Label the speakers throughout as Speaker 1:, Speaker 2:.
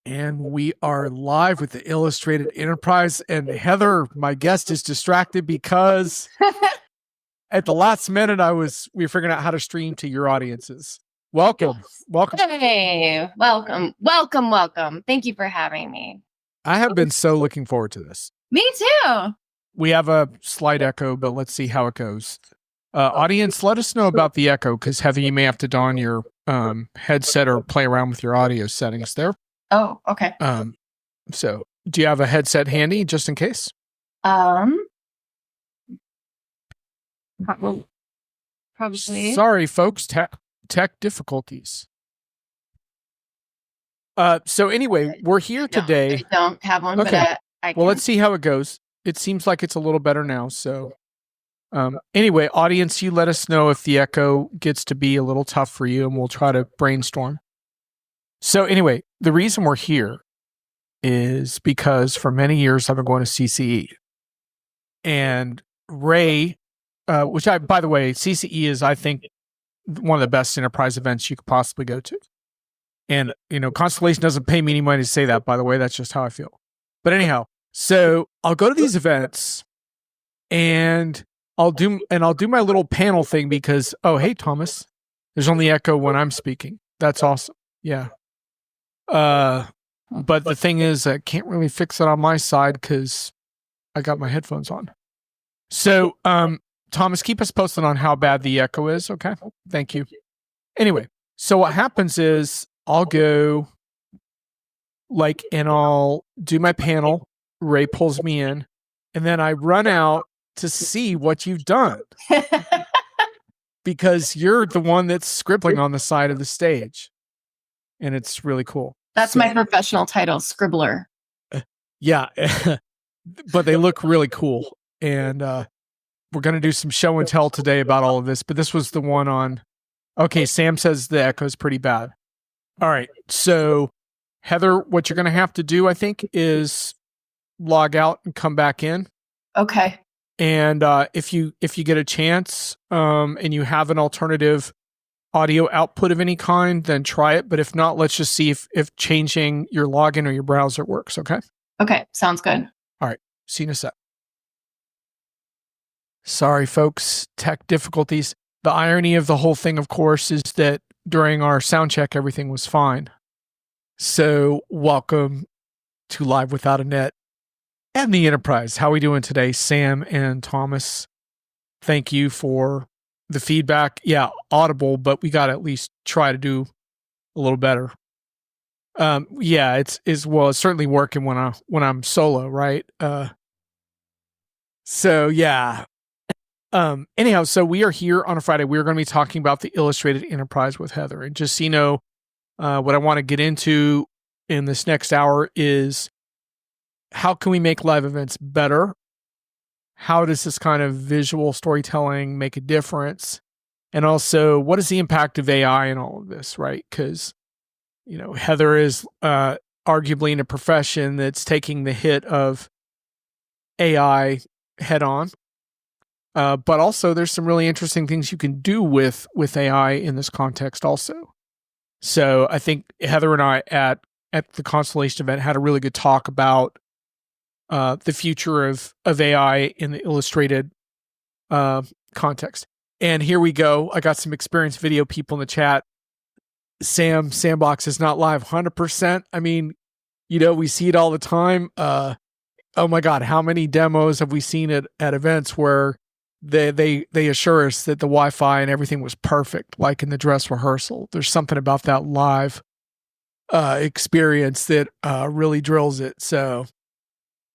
Speaker 1: And we are live with the Illustrated Enterprise. And Heather, my guest, is distracted because at the last minute we were figuring out how to stream to your audiences. Welcome.
Speaker 2: Hey, welcome. Thank you for having me.
Speaker 1: I have been so looking forward to this.
Speaker 2: Me too.
Speaker 1: We have a slight echo, but let's see how it goes. Audience, let us know about the echo, because Heather, you may have to don your headset or play around with your audio settings there.
Speaker 2: Oh, okay.
Speaker 1: So do you have a headset handy just in case?
Speaker 2: Probably.
Speaker 1: Sorry, folks, tech difficulties. So anyway, we're here today.
Speaker 2: I don't have one,
Speaker 1: okay.
Speaker 2: But I can.
Speaker 1: Well, let's see how it goes. It seems like it's a little better now. So anyway, audience, you let us know if the echo gets to be a little tough for you, and we'll try to brainstorm. So anyway, the reason we're here is because for many years I've been going to CCE. And Ray, by the way, CCE is, I think, one of the best enterprise events you could possibly go to. And, Constellation doesn't pay me any money to say that, by the way. That's just how I feel. But anyhow, so I'll go to these events and I'll do my little panel thing because, oh, hey, Thomas, there's only echo when I'm speaking. That's awesome. Yeah. But the thing is, I can't really fix it on my side because I got my headphones on. So, Thomas, keep us posted on how bad the echo is. Okay. Thank you. Anyway, so what happens is I'll go and I'll do my panel. Ray pulls me in and then I run out to see what you've done because you're the one that's scribbling on the side of the stage. And it's really cool.
Speaker 2: That's my professional title, scribbler.
Speaker 1: Yeah. But they look really cool. And we're going to do some show and tell today about all of this. But this was the one on... Okay, Sam says the echo is pretty bad. All right. So, Heather, what you're going to have to do, I think, is log out and come back in.
Speaker 2: Okay.
Speaker 1: And if you get a chance and you have an alternative audio output of any kind, then try it. But if not, let's just see if changing your login or your browser works, okay?
Speaker 2: Okay, sounds good.
Speaker 1: All right, see you in a sec. Sorry, folks, tech difficulties. The irony of the whole thing, of course, is that during our sound check, everything was fine. So welcome to Live Without a Net and the Enterprise. How are we doing today, Sam and Thomas? Thank you for the feedback. Yeah, audible, but we got to at least try to do a little better. Yeah, it's certainly working when I'm solo, right? So yeah. Anyhow, so we are here on a Friday. We're going to be talking about the Illustrated Enterprise with Heather. And just so you know, what I want to get into in this next hour is how can we make live events better? How does this kind of visual storytelling make a difference? And also, what is the impact of AI in all of this, right? Because, Heather is arguably in a profession that's taking the hit of AI head on. But also, there's some really interesting things you can do with AI in this context also. So I think Heather and I at the Constellation event had a really good talk about the future of AI in the illustrated context. And here we go. I got some experienced video people in the chat. Sandbox is not live 100%. I mean, we see it all the time. Oh my God, how many demos have we seen at events where they assure us that the Wi-Fi and everything was perfect, like in the dress rehearsal? There's something about that live experience that really drills it. So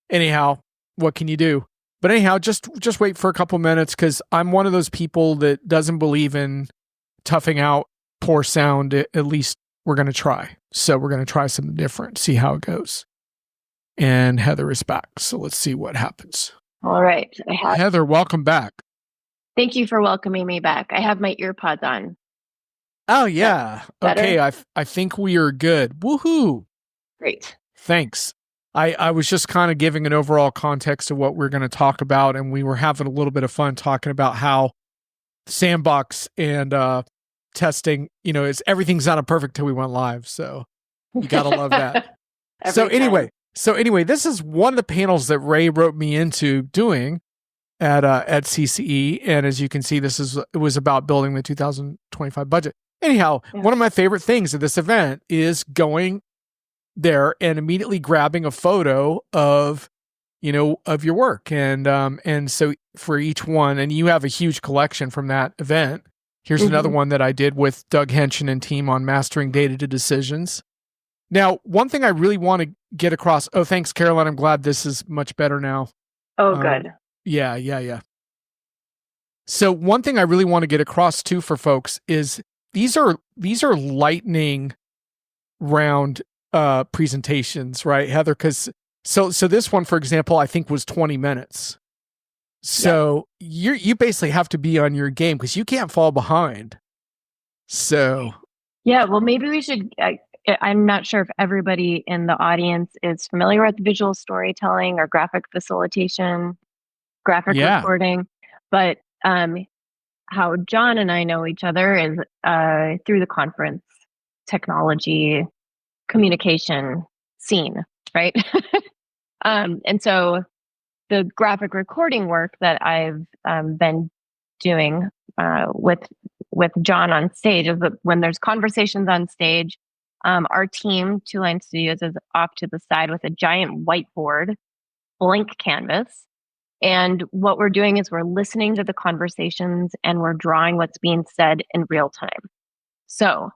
Speaker 1: anyhow, what can you do? But anyhow, just wait for a couple minutes because I'm one of those people that doesn't believe in toughing out poor sound. At least we're going to try. So we're going to try something different, see how it goes. And Heather is back. So let's see what happens.
Speaker 2: All right.
Speaker 1: Heather, welcome back.
Speaker 2: Thank you for welcoming me back. I have my ear pods on.
Speaker 1: Oh, yeah. Okay, I think we are good. Woohoo.
Speaker 2: Great.
Speaker 1: Thanks. I was just kind of giving an overall context of what we're going to talk about, and we were having a little bit of fun talking about how Sandbox and testing, everything's not perfect till we went live. So you got to love that. So
Speaker 2: every time.
Speaker 1: anyway, this is one of the panels that Ray wrote me into doing at CCE, and as you can see, it was about building the 2025 budget. Anyhow, one of my favorite things at this event is going there and immediately grabbing a photo of your work, and so for each one, and you have a huge collection from that event. Here's another one that I did with Doug Henshin and team on mastering data to decisions. Now, one thing I really want to get across. Oh, thanks, Caroline. I'm glad this is much better now.
Speaker 2: Oh, good.
Speaker 1: Yeah. So one thing I really want to get across too for folks is these are lightning round presentations, right, Heather? Because so this one, for example, I think was 20 minutes. So you basically have to be on your game because you can't fall behind. So
Speaker 2: yeah, well, maybe we should. I'm not sure if everybody in the audience is familiar with visual storytelling or graphic facilitation, graphic recording, but how John and I know each other is through the conference technology communication scene, right? And so the graphic recording work that I've been doing with John on stage is that when there's conversations on stage, our team, Two Line Studios, is off to the side with a giant whiteboard, blank canvas. And what we're doing is we're listening to the conversations and we're drawing what's being said in real time. So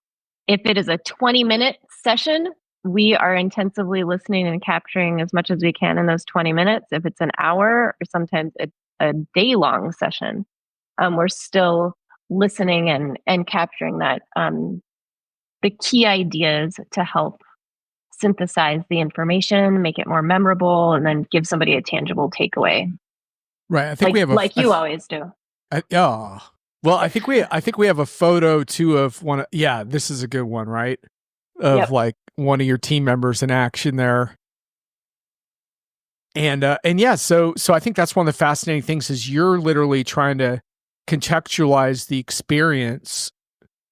Speaker 2: if it is a 20-minute session, we are intensively listening and capturing as much as we can in those 20 minutes. If it's an hour or sometimes a day-long session, we're still listening and capturing that the key ideas to help synthesize the information, make it more memorable, and then give somebody a tangible takeaway.
Speaker 1: Right. I think we have
Speaker 2: you always do.
Speaker 1: Well, I think we have a photo too of one. Yeah, this is a good one, right? Of like one of your team members in action there. And yeah, so I think that's one of the fascinating things is you're literally trying to contextualize the experience.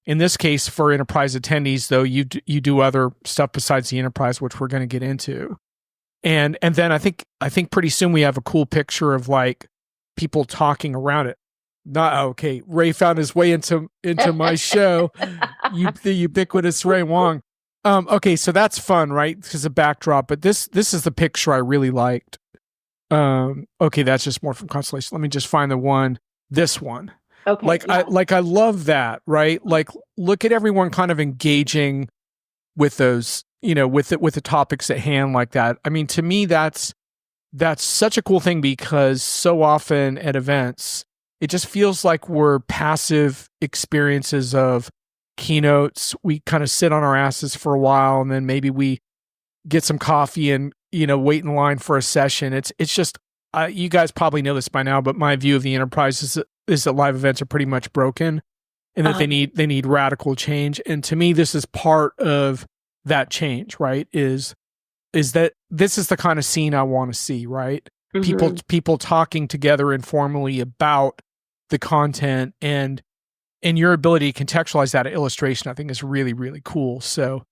Speaker 1: In this case, for enterprise attendees, though, you do other stuff besides the enterprise, which we're going to get into. And then I think pretty soon we have a cool picture of like people talking around it. Okay. Ray found his way into my show. The ubiquitous Ray Wong. Okay, so that's fun, right? Because a backdrop, but this is the picture I really liked. Okay, that's just more from Constellation. Let me just find the one. This one. Okay. I love that, right? Like, look at everyone kind of engaging with those, with the topics at hand like that. I mean, to me, that's such a cool thing because so often at events, it just feels like we're passive experiences of keynotes. We kind of sit on our asses for a while and then maybe we get some coffee and, wait in line for a session. It's just, you guys probably know this by now, but my view of the enterprise is that live events are pretty much broken and that they need radical change. And to me, this is part of that change, right? Is that this is the kind of scene I want to see, right? Mm-hmm. People talking together informally about the content and your ability to contextualize that illustration, I think is really, really cool. So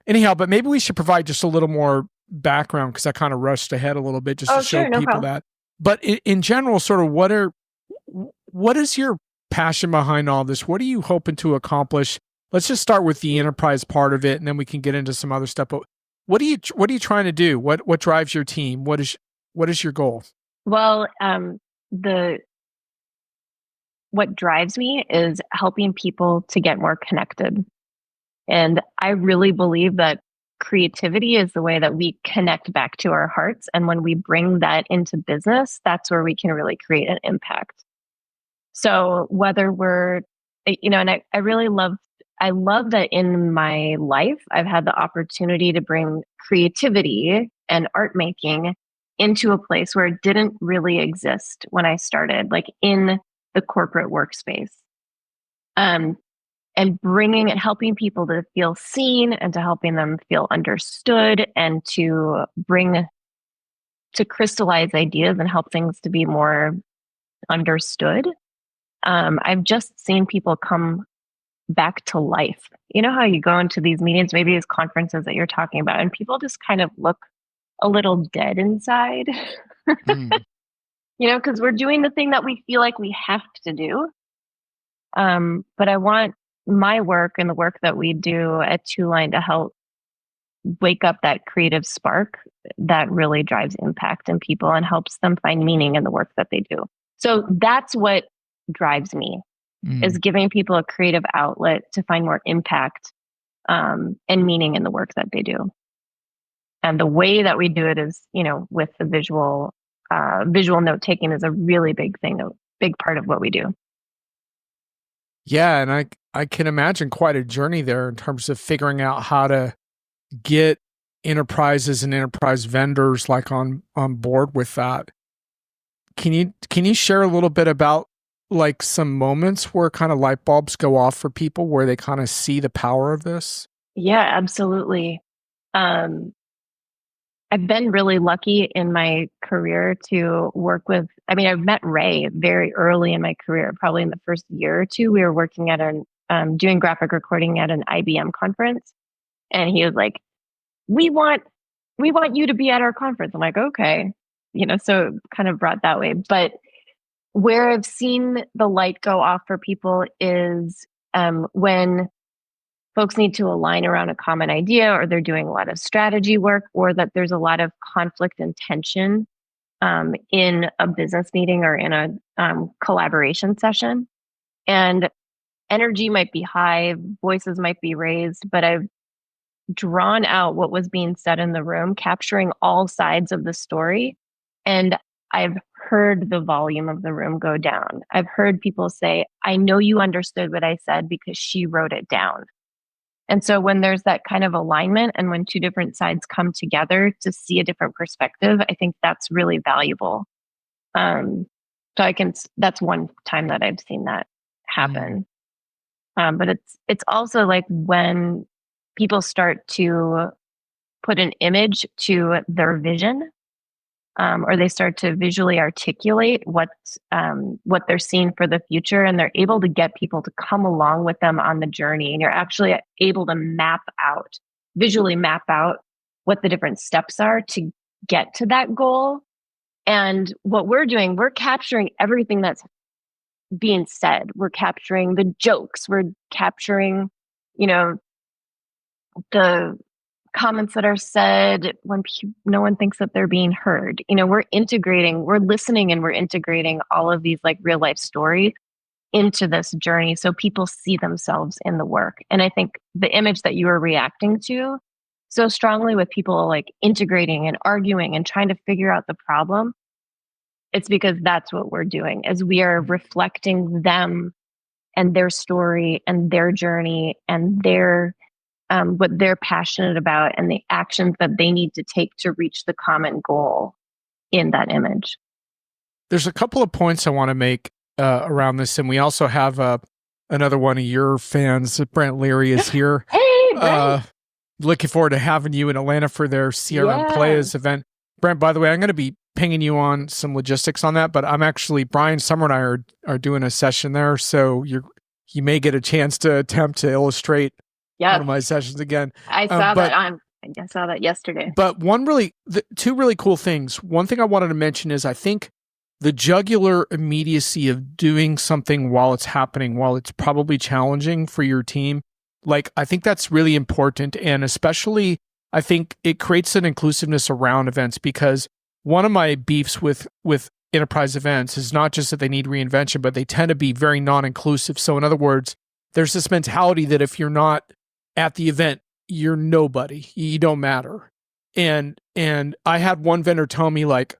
Speaker 1: anyhow, but maybe we should provide just a little more background because I kind of rushed ahead a little bit just to show people that. But in general, sort of what is your passion behind all this? What are you hoping to accomplish? Let's just start with the enterprise part of it and then we can get into some other stuff. But what are you trying to do? What drives your team? What is your goal?
Speaker 2: Well, what drives me is helping people to get more connected. And I really believe that creativity is the way that we connect back to our hearts. And when we bring that into business, that's where we can really create an impact. So whether we're, and I really love that in my life, I've had the opportunity to bring creativity and art making into a place where it didn't really exist when I started, like in the corporate workspace. And bringing and helping people to feel seen and to helping them feel understood and to crystallize ideas and help things to be more understood. I've just seen people come back to life. You know how you go into these meetings, maybe these conferences that you're talking about, and people just kind of look a little dead inside,
Speaker 1: Mm.
Speaker 2: because we're doing the thing that we feel like we have to do. But I want my work and the work that we do at Two Line to help wake up that creative spark that really drives impact in people and helps them find meaning in the work that they do. So that's what drives me, is giving people a creative outlet to find more impact and meaning in the work that they do. And the way that we do it is, with the visual note taking is a really big thing, a big part of what we do.
Speaker 1: Yeah, and I can imagine quite a journey there in terms of figuring out how to get enterprises and enterprise vendors like on board with that. Can you share a little bit about like some moments where kind of light bulbs go off for people where they kind of see the power of this?
Speaker 2: Yeah, absolutely. I've been really lucky in my career to work with, I've met Ray very early in my career, probably in the first year or two. We were working at doing graphic recording at an IBM conference. And he was like, we want you to be at our conference. I'm like, okay, so kind of brought that way. But where I've seen the light go off for people is when folks need to align around a common idea, or they're doing a lot of strategy work, or that there's a lot of conflict and tension in a business meeting or in a collaboration session. And energy might be high, voices might be raised, but I've drawn out what was being said in the room, capturing all sides of the story. And I've heard the volume of the room go down. I've heard people say, I know you understood what I said because she wrote it down. And so when there's that kind of alignment and when two different sides come together to see a different perspective, I think that's really valuable. That's one time that I've seen that happen. But it's also like when people start to put an image to their vision, or they start to visually articulate what they're seeing for the future, and they're able to get people to come along with them on the journey. And you're actually able to visually map out what the different steps are to get to that goal. And what we're doing, we're capturing everything that's being said. We're capturing the jokes. We're capturing, the comments that are said when no one thinks that they're being heard. We're listening, and we're integrating all of these like real life stories into this journey so people see themselves in the work. And I think the image that you were reacting to so strongly with people like integrating and arguing and trying to figure out the problem, it's because that's what we're doing, is we are reflecting them and their story and their journey and their what they're passionate about and the actions that they need to take to reach the common goal in that image.
Speaker 1: There's a couple of points I want to make around this, and we also have another one of your fans, Brent Leary, is here.
Speaker 2: Hey, Brent!
Speaker 1: Looking forward to having you in Atlanta for their CRM Players event. Brent, by the way, I'm going to be pinging you on some logistics on that, but I'm actually, Brian Summer and I are doing a session there, so you may get a chance to attempt to illustrate one of my sessions again.
Speaker 2: I saw that I saw that yesterday.
Speaker 1: But two really cool things. One thing I wanted to mention is I think the jugular immediacy of doing something while it's happening, while it's probably challenging for your team, like I think that's really important. And especially I think it creates an inclusiveness around events, because one of my beefs with enterprise events is not just that they need reinvention, but they tend to be very non-inclusive. So in other words, there's this mentality that if you're not at the event, you're nobody, you don't matter. And I had one vendor tell me like,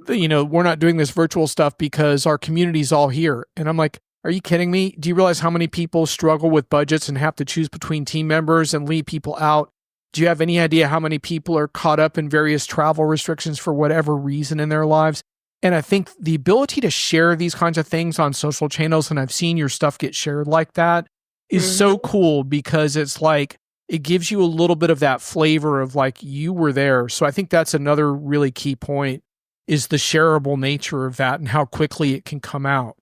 Speaker 1: we're not doing this virtual stuff because our community's all here. And I'm like, are you kidding me? Do you realize how many people struggle with budgets and have to choose between team members and leave people out? Do you have any idea how many people are caught up in various travel restrictions for whatever reason in their lives? And I think the ability to share these kinds of things on social channels, and I've seen your stuff get shared like that, is so cool, because it's like, it gives you a little bit of that flavor of like you were there. So I think that's another really key point, is the shareable nature of that and how quickly it can come out,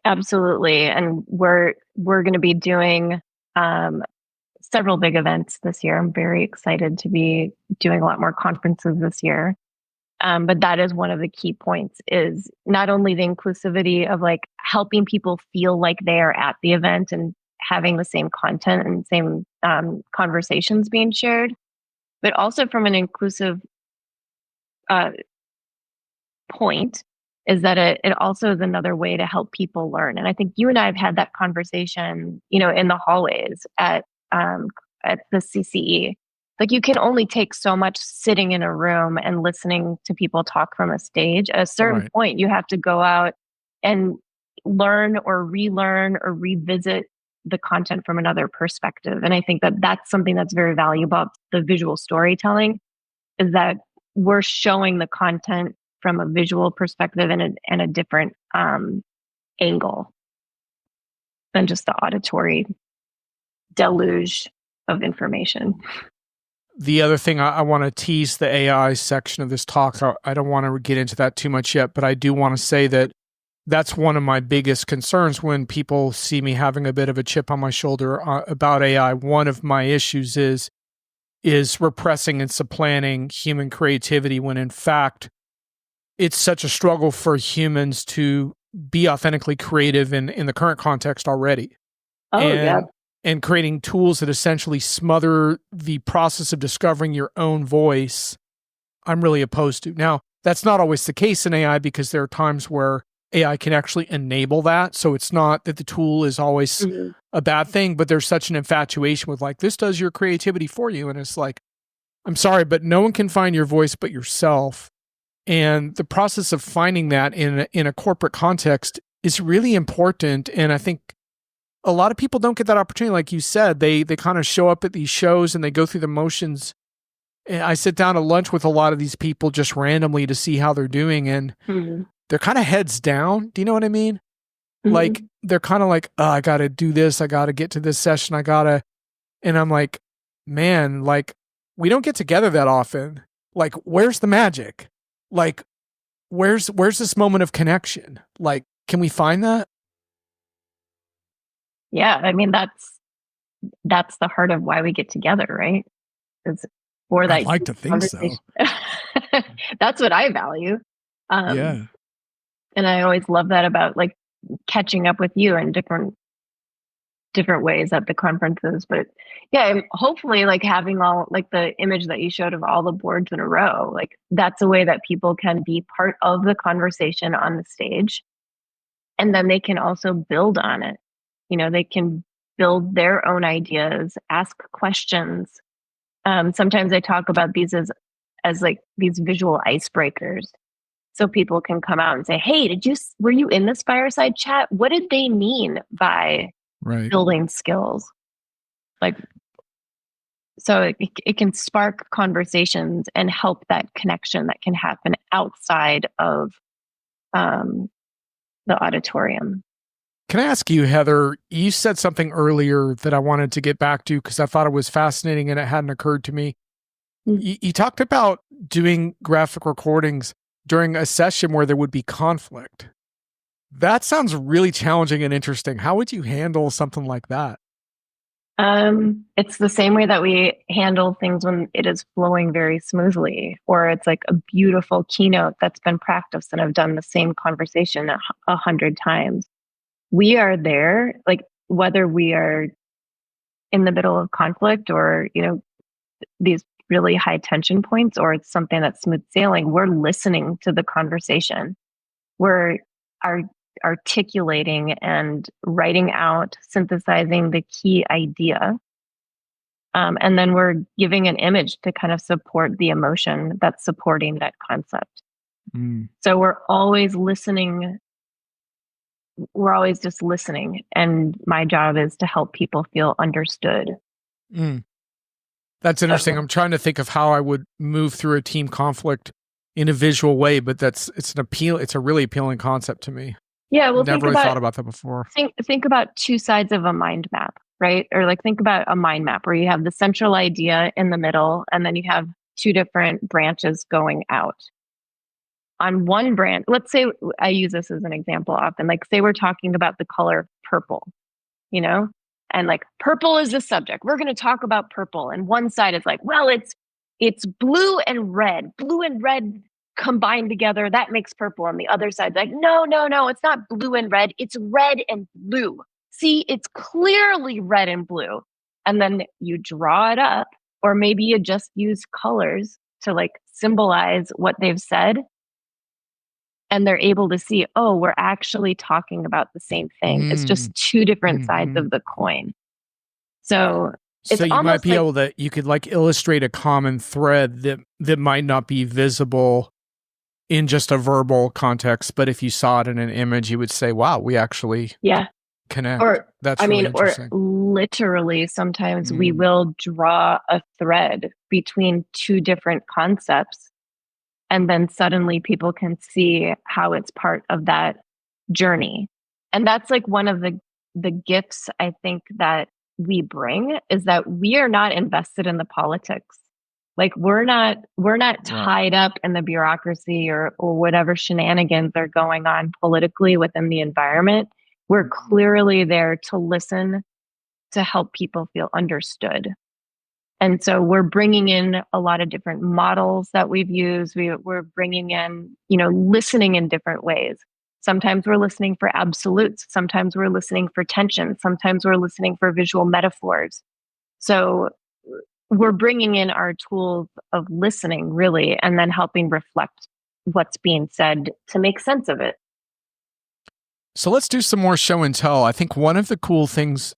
Speaker 2: Absolutely. And we're going to be doing several big events this year. I'm very excited to be doing a lot more conferences this year. But that is one of the key points, is not only the inclusivity of like helping people feel like they are at the event and having the same content and same conversations being shared, but also from an inclusive uh, point, is that it also is another way to help people learn. And I think you and I have had that conversation, in the hallways um, at the CCE. Like, you can only take so much sitting in a room and listening to people talk from a stage. At a certain point, you have to go out and learn or relearn or revisit the content from another perspective. And I think that that's something that's very valuable about the visual storytelling, is that we're showing the content from a visual perspective and a different angle than just the auditory deluge of information.
Speaker 1: The other thing, I want to tease the AI section of this talk. I don't want to get into that too much yet, but I do want to say that that's one of my biggest concerns when people see me having a bit of a chip on my shoulder about AI. One of my issues is repressing and supplanting human creativity, when in fact it's such a struggle for humans to be authentically creative in the current context already. And creating tools that essentially smother the process of discovering your own voice, I'm really opposed to. Now, that's not always the case in AI, because there are times where AI can actually enable that. So it's not that the tool is always a bad thing, but there's such an infatuation with like, this does your creativity for you. And it's like, I'm sorry, but no one can find your voice but yourself. And the process of finding that in a corporate context is really important. And I think a lot of people don't get that opportunity. Like you said, they kind of show up at these shows and they go through the motions. And I sit down to lunch with a lot of these people just randomly to see how they're doing. And they're kind of heads down. Do you know what I mean? Like, they're kind of like, oh, I got to do this. I got to get to this session. And I'm like, man, like, we don't get together that often. Like, where's the magic? Like, where's this moment of connection? Like, can we find that?
Speaker 2: Yeah, I mean, that's the heart of why we get together, right? Is for that.
Speaker 1: I'd like to think so.
Speaker 2: That's what I value.
Speaker 1: Yeah.
Speaker 2: And I always love that about like catching up with you in different ways at the conferences. But yeah, hopefully like having all like the image that you showed of all the boards in a row, like that's a way that people can be part of the conversation on the stage. And then they can also build on it. They can build their own ideas, ask questions. Sometimes I talk about these as like these visual icebreakers. So people can come out and say, hey, were you in this fireside chat? What did they mean by building skills? Like, so it can spark conversations and help that connection that can happen outside of the auditorium.
Speaker 1: Can I ask you, Heather, you said something earlier that I wanted to get back to because I thought it was fascinating and it hadn't occurred to me. You talked about doing graphic recordings during a session where there would be conflict. That sounds really challenging and interesting. How would you handle something like that?
Speaker 2: It's the same way that we handle things when it is flowing very smoothly, or it's like a beautiful keynote that's been practiced and I've done the same conversation 100 times. We are there, like whether we are in the middle of conflict or, these really high tension points, or it's something that's smooth sailing, we're listening to the conversation. We're articulating and writing out, synthesizing the key idea. And then we're giving an image to kind of support the emotion that's supporting that concept. So we're always listening. We're always just listening. And my job is to help people feel understood.
Speaker 1: That's interesting. I'm trying to think of how I would move through a team conflict in a visual way, but it's a really appealing concept to me.
Speaker 2: Yeah, well,
Speaker 1: never really thought about that before.
Speaker 2: Think about two sides of a mind map, right? Or like think about a mind map where you have the central idea in the middle, and then you have two different branches going out. on one brand, let's say I use this as an example often, like say we're talking about the color purple, you know, and like purple is the subject. We're going to talk about purple. And one side is like, well, it's blue and red combined together. That makes purple. And the other side's like, no, it's not blue and red. It's red and blue. See, it's clearly red and blue. And then you draw it up, or maybe you just use colors to like symbolize what they've said. And they're able to see, oh, we're actually talking about the same thing. It's just two different sides of the coin. So it's
Speaker 1: you might be able to, you could like illustrate a common thread that might not be visible in just a verbal context, but if you saw it in an image, you would say, wow, we actually connect.
Speaker 2: Or
Speaker 1: that's really interesting.
Speaker 2: Or literally sometimes we will draw a thread between two different concepts, and then suddenly people can see how it's part of that journey. And that's like one of the gifts I think that we bring, is that we are not invested in the politics. Like we're not tied up in the bureaucracy or whatever shenanigans are going on politically within the environment. We're clearly there to listen, to help people feel understood. And so we're bringing in a lot of different models that we've used. We're bringing in, listening in different ways. Sometimes we're listening for absolutes. Sometimes we're listening for tension. Sometimes we're listening for visual metaphors. So we're bringing in our tools of listening, really, and then helping reflect what's being said to make sense of it.
Speaker 1: So let's do some more show and tell. I think one of the cool things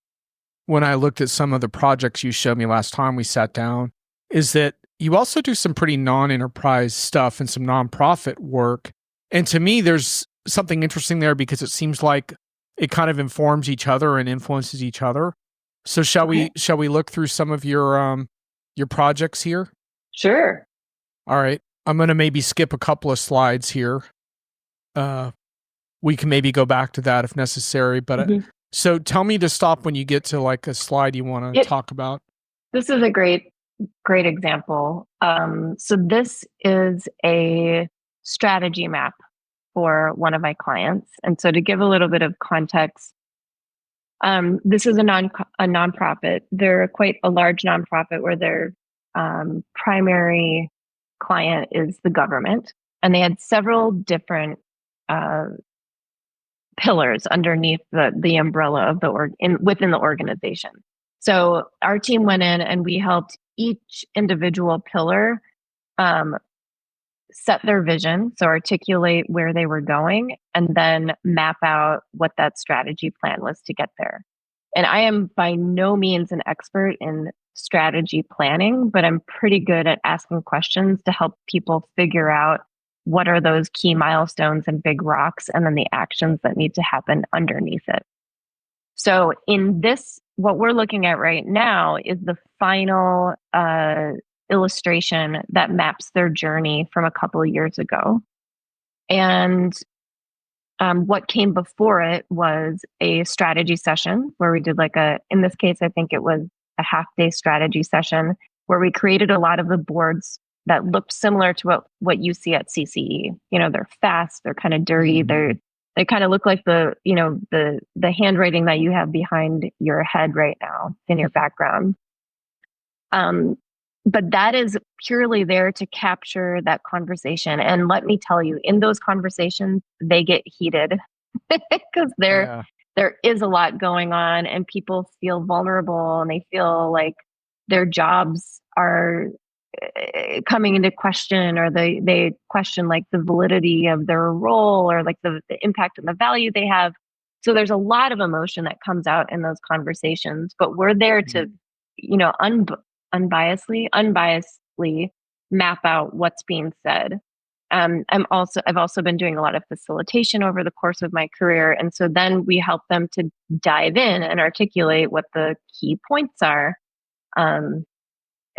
Speaker 1: when I looked at some of the projects you showed me last time we sat down is that you also do some pretty non-enterprise stuff and some nonprofit work. And to me, there's something interesting there because it seems like it kind of informs each other and influences each other. So shall we look through some of your projects here?
Speaker 2: Sure.
Speaker 1: All right. I'm going to maybe skip a couple of slides here. We can maybe go back to that if necessary, but so tell me to stop when you get to like a slide you want to talk about.
Speaker 2: This is a great example. So this is a strategy map for one of my clients. And so to give a little bit of context, this is a nonprofit. They're quite a large nonprofit where their primary client is the government. And they had several different pillars underneath the umbrella of within the organization. So our team went in and we helped each individual pillar set their vision, so articulate where they were going, and then map out what that strategy plan was to get there. And I am by no means an expert in strategy planning, but I'm pretty good at asking questions to help people figure out what are those key milestones and big rocks, and then the actions that need to happen underneath it. So in this, what we're looking at right now is the final illustration that maps their journey from a couple of years ago. And what came before it was a strategy session where we did in this case, I think it was a half-day strategy session where we created a lot of the boards that looked similar to what you see at CCE. They're fast, they're kind of dirty, they kind of look like the handwriting that you have behind your head right now in your background. But that is purely there to capture that conversation. And let me tell you, in those conversations, they get heated because there is a lot going on and people feel vulnerable and they feel like their jobs are coming into question, or they question like the validity of their role, or like the impact and the value they have. So there's a lot of emotion that comes out in those conversations, but we're there to, unbiasedly map out what's being said. I've also been doing a lot of facilitation over the course of my career. And so then we help them to dive in and articulate what the key points are,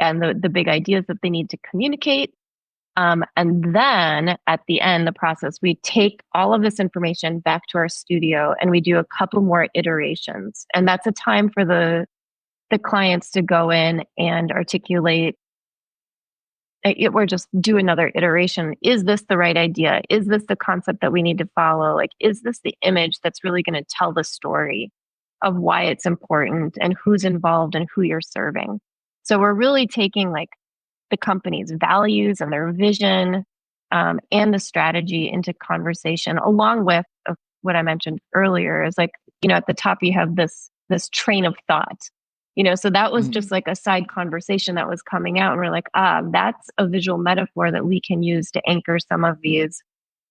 Speaker 2: and the big ideas that they need to communicate. And then at the end, the process, we take all of this information back to our studio and we do a couple more iterations. And that's a time for the clients to go in and articulate or just do another iteration. Is this the right idea? Is this the concept that we need to follow? Like, is this the image that's really going to tell the story of why it's important and who's involved and who you're serving? So we're really taking like the company's values and their vision, and the strategy into conversation, along with what I mentioned earlier is like, at the top you have this train of thought. So that was just like a side conversation that was coming out. And we're like, that's a visual metaphor that we can use to anchor some of these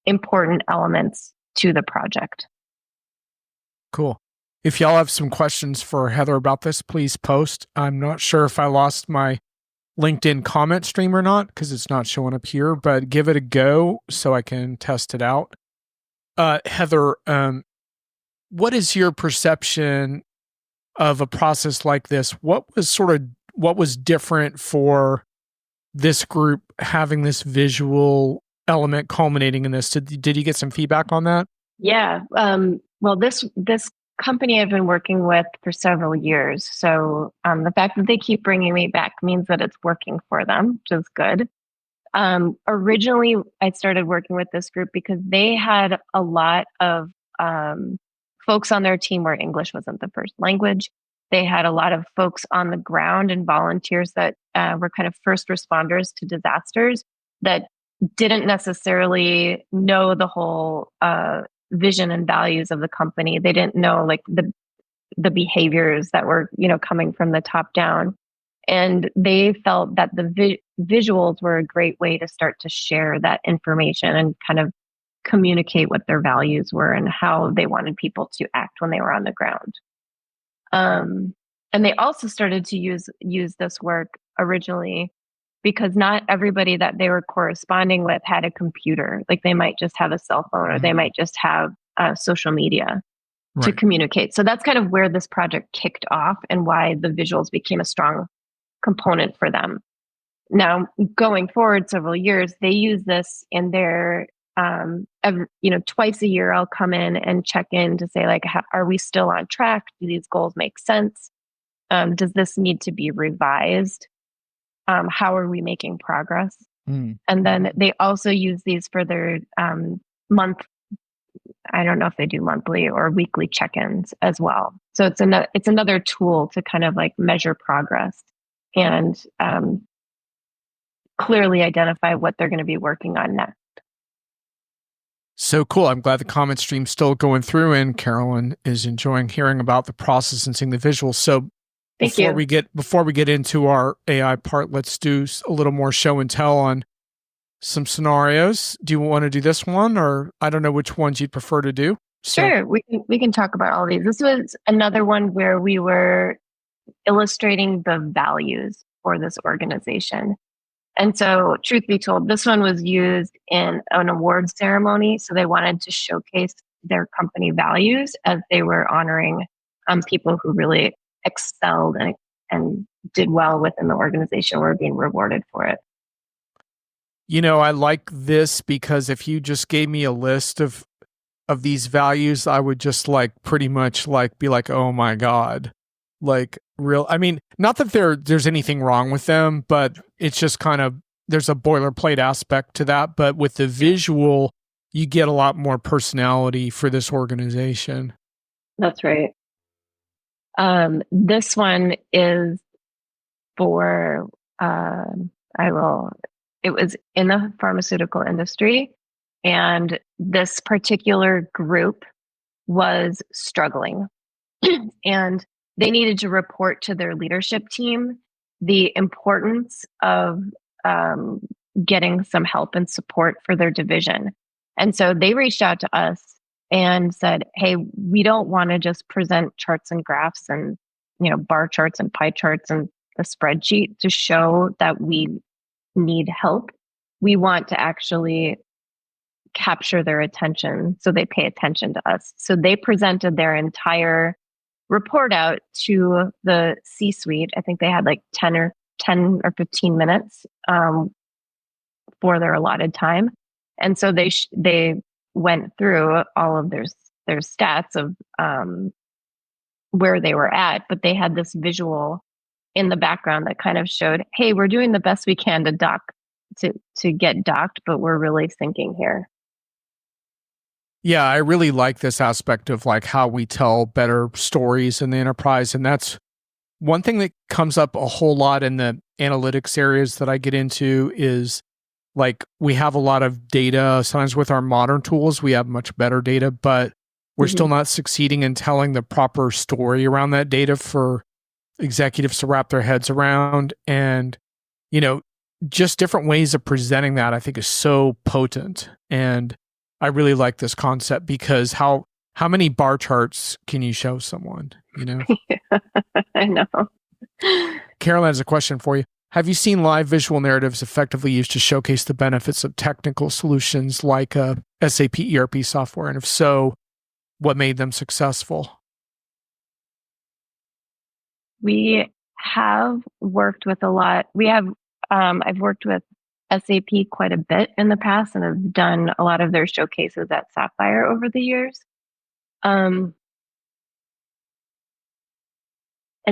Speaker 2: important elements to the project.
Speaker 1: Cool. If y'all have some questions for Heather about this, please post. I'm not sure if I lost my LinkedIn comment stream or not because it's not showing up here, but give it a go so I can test it out. Heather, what is your perception of a process like this? What was different for this group having this visual element culminating in this? Did you get some feedback on that?
Speaker 2: Yeah. Well, this company I've been working with for several years. So the fact that they keep bringing me back means that it's working for them, which is good. Originally, I started working with this group because they had a lot of folks on their team where English wasn't the first language. They had a lot of folks on the ground and volunteers that were kind of first responders to disasters that didn't necessarily know the whole vision and values of the company. They didn't know like the behaviors that were, coming from the top down. And they felt that the visuals were a great way to start to share that information and kind of communicate what their values were and how they wanted people to act when they were on the ground. And they also started to use this work originally because not everybody that they were corresponding with had a computer. Like they might just have a cell phone or they might just have social media to communicate. So that's kind of where this project kicked off and why the visuals became a strong component for them. Now, going forward several years, they use this in their, twice a year, I'll come in and check in to say, like, are we still on track? Do these goals make sense? Does this need to be revised? How are we making progress? And then they also use these for their month. I don't know if they do monthly or weekly check-ins as well. So it's another tool to kind of like measure progress and clearly identify what they're going to be working on next.
Speaker 1: So cool. I'm glad the comment stream's still going through and Carolyn is enjoying hearing about the process and seeing the visuals. So before we get into our AI part, let's do a little more show and tell on some scenarios. Do you want to do this one, or I don't know which ones you'd prefer to do?
Speaker 2: Sure, we can talk about all these. This was another one where we were illustrating the values for this organization. And so, truth be told, this one was used in an award ceremony. So they wanted to showcase their company values as they were honoring people who really excelled and did well within the organization, were being rewarded for it.
Speaker 1: I like this because if you just gave me a list of these values, I would just like pretty much like be like, oh my God, like I mean, not that there's anything wrong with them, but it's just kind of, there's a boilerplate aspect to that. But with the visual, you get a lot more personality for this organization.
Speaker 2: That's right. This one is for, it was in the pharmaceutical industry, and this particular group was struggling and they needed to report to their leadership team the importance of getting some help and support for their division. And so they reached out to us and said, hey, we don't want to just present charts and graphs and, bar charts and pie charts and a spreadsheet to show that we need help. We want to actually capture their attention so they pay attention to us. So they presented their entire report out to the C-suite. I think they had like 10 or 15 minutes for their allotted time. And so they went through all of their stats of where they were at, but they had this visual in the background that kind of showed, hey, we're doing the best we can to dock to get docked, but we're really sinking here.
Speaker 1: Yeah, I really like this aspect of like how we tell better stories in the enterprise. And that's one thing that comes up a whole lot in the analytics areas that I get into is like we have a lot of data. Sometimes with our modern tools, we have much better data, but we're still not succeeding in telling the proper story around that data for executives to wrap their heads around. And, you know, just different ways of presenting that I think is so potent. And I really like this concept because how many bar charts can you show someone, you know?
Speaker 2: I know.
Speaker 1: Caroline has a question for you. Have you seen live visual narratives effectively used to showcase the benefits of technical solutions like SAP ERP software? And if so, what made them successful?
Speaker 2: We have worked with a lot. I've worked with SAP quite a bit in the past and have done a lot of their showcases at Sapphire over the years. I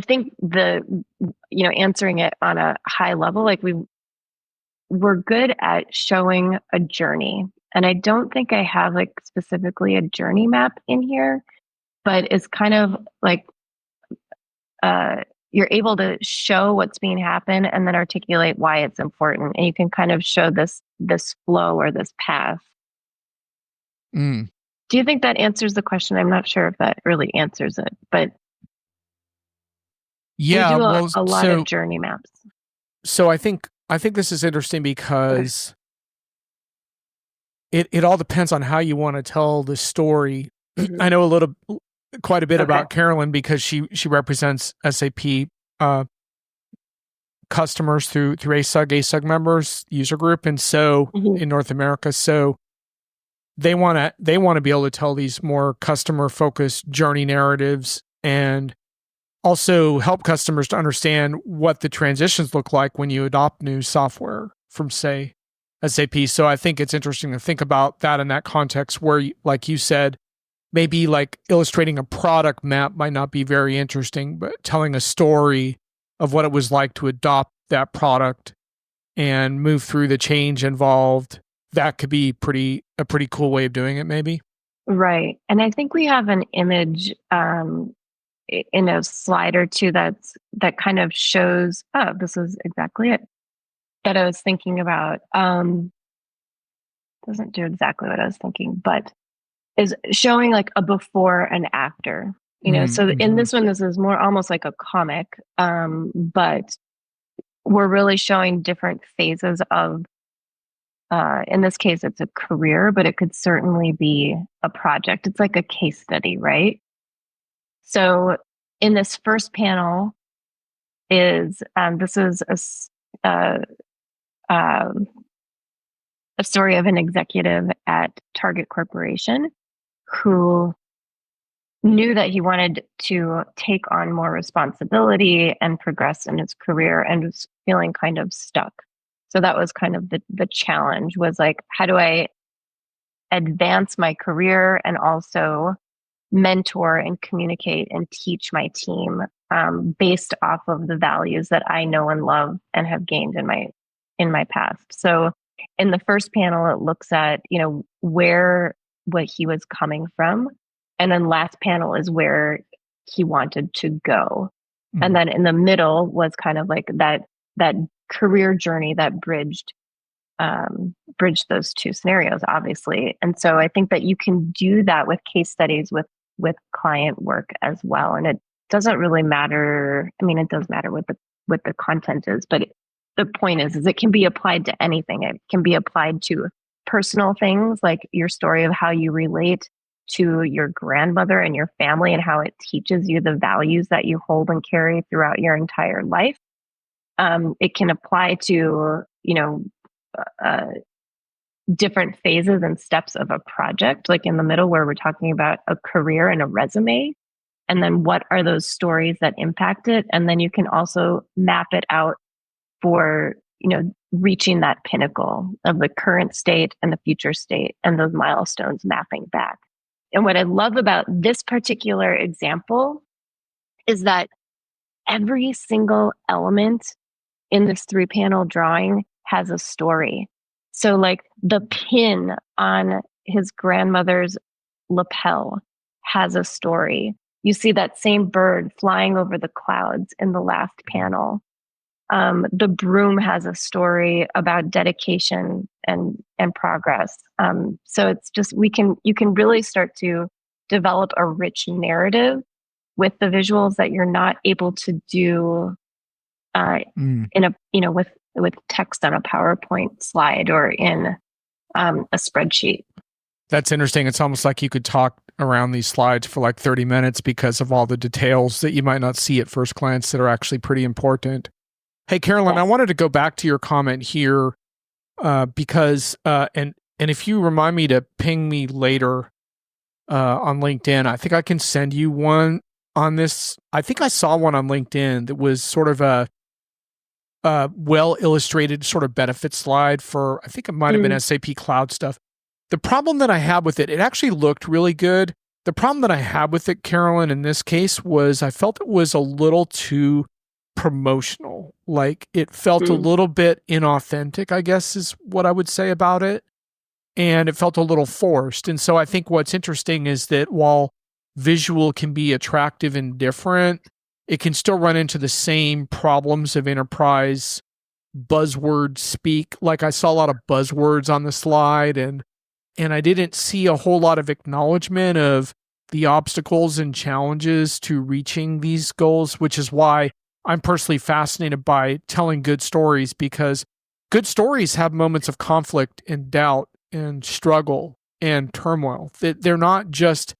Speaker 2: think answering it on a high level, like we're good at showing a journey. And I don't think I have like specifically a journey map in here, but it's kind of like you're able to show what's being happened and then articulate why it's important. And you can kind of show this flow or this path.
Speaker 1: Mm.
Speaker 2: Do you think that answers the question? I'm not sure if that really answers it, but
Speaker 1: yeah,
Speaker 2: we do a lot of journey maps.
Speaker 1: So I think this is interesting because it all depends on how you want to tell the story. I know quite a bit about Carolyn because she represents SAP customers through ASUG members user group, and so in North America, so they want to be able to tell these more customer focused journey narratives and also help customers to understand what the transitions look like when you adopt new software from, say, SAP. So I think it's interesting to think about that in that context where, like you said, maybe like illustrating a product map might not be very interesting, but telling a story of what it was like to adopt that product and move through the change involved, that could be a pretty cool way of doing it, maybe.
Speaker 2: Right. And I think we have an image in a slide or two that kind of shows, this is exactly it that I was thinking about. Doesn't do exactly what I was thinking, but is showing like a before and after, so in this one, this is more almost like a comic, but we're really showing different phases of, in this case, it's a career, but it could certainly be a project. It's like a case study, right? So in this first panel is, this is a story of an executive at Target Corporation who knew that he wanted to take on more responsibility and progress in his career and was feeling kind of stuck. So that was kind of the challenge, was like, how do I advance my career and also mentor and communicate and teach my team based off of the values that I know and love and have gained in my past. So in the first panel, it looks at, what he was coming from. And then last panel is where he wanted to go. And then in the middle was kind of like that career journey that bridged those two scenarios, obviously. And so I think that you can do that with case studies with client work as well. And it doesn't really matter. I mean, it does matter what the content is, but the point is it can be applied to anything. It can be applied to personal things like your story of how you relate to your grandmother and your family and how it teaches you the values that you hold and carry throughout your entire life. It can apply to, different phases and steps of a project, like in the middle where we're talking about a career and a resume. And then what are those stories that impact it? And then you can also map it out for, reaching that pinnacle of the current state and the future state and those milestones mapping back. And what I love about this particular example is that every single element in this 3-panel drawing has a story. So like the pin on his grandmother's lapel has a story. You see that same bird flying over the clouds in the last panel. The broom has a story about dedication and progress. So it's just you can really start to develop a rich narrative with the visuals that you're not able to do in a with text on a PowerPoint slide or in a spreadsheet.
Speaker 1: That's interesting. It's almost like you could talk around these slides for like 30 minutes because of all the details that you might not see at first glance that are actually pretty important. Hey, Carolyn, I wanted to go back to your comment here because, and if you remind me to ping me later on LinkedIn, I think I can send you one on this. I think I saw one on LinkedIn that was sort of a well-illustrated sort of benefit slide for, I think it might have been SAP Cloud stuff. The problem that I had with it actually looked really good. The problem that I had with it, Carolyn, in this case was I felt it was a little too promotional. Like it felt a little bit inauthentic, I guess is what I would say about it. And it felt a little forced. And so I think what's interesting is that while visual can be attractive and different, it can still run into the same problems of enterprise buzzword speak. Like I saw a lot of buzzwords on the slide and I didn't see a whole lot of acknowledgement of the obstacles and challenges to reaching these goals, which is why I'm personally fascinated by telling good stories, because good stories have moments of conflict and doubt and struggle and turmoil. They're not just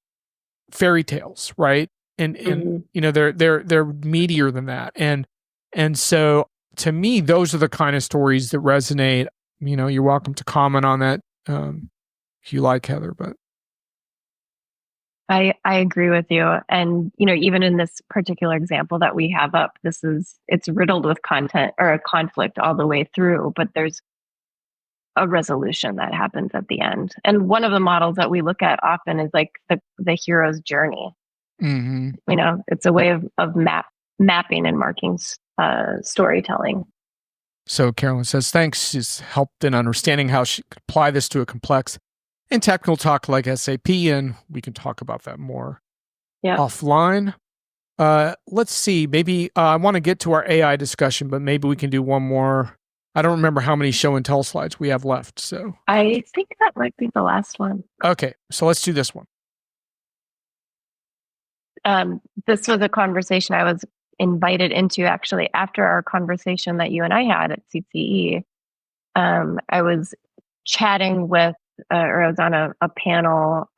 Speaker 1: fairy tales, right? And you know, they're meatier than that. And so to me, those are the kind of stories that resonate. You know, you're welcome to comment on that if you like, Heather, but
Speaker 2: I agree with you. And, you know, even in this particular example that we have up, it's riddled with content or a conflict all the way through, but there's a resolution that happens at the end. And one of the models that we look at often is like the hero's journey. You know, it's a way of mapping and marking storytelling.
Speaker 1: So Carolyn says, thanks. She's helped in understanding how she could apply this to a complex and technical talk like SAP, and we can talk about that more offline. Let's see. Maybe I want to get to our AI discussion, but maybe we can do one more. I don't remember how many show and tell slides we have left. So
Speaker 2: I think that might be the last one.
Speaker 1: Okay, so let's do this one.
Speaker 2: This was a conversation I was invited into actually after our conversation that you and I had at CCE. I was chatting with, or I was on a panel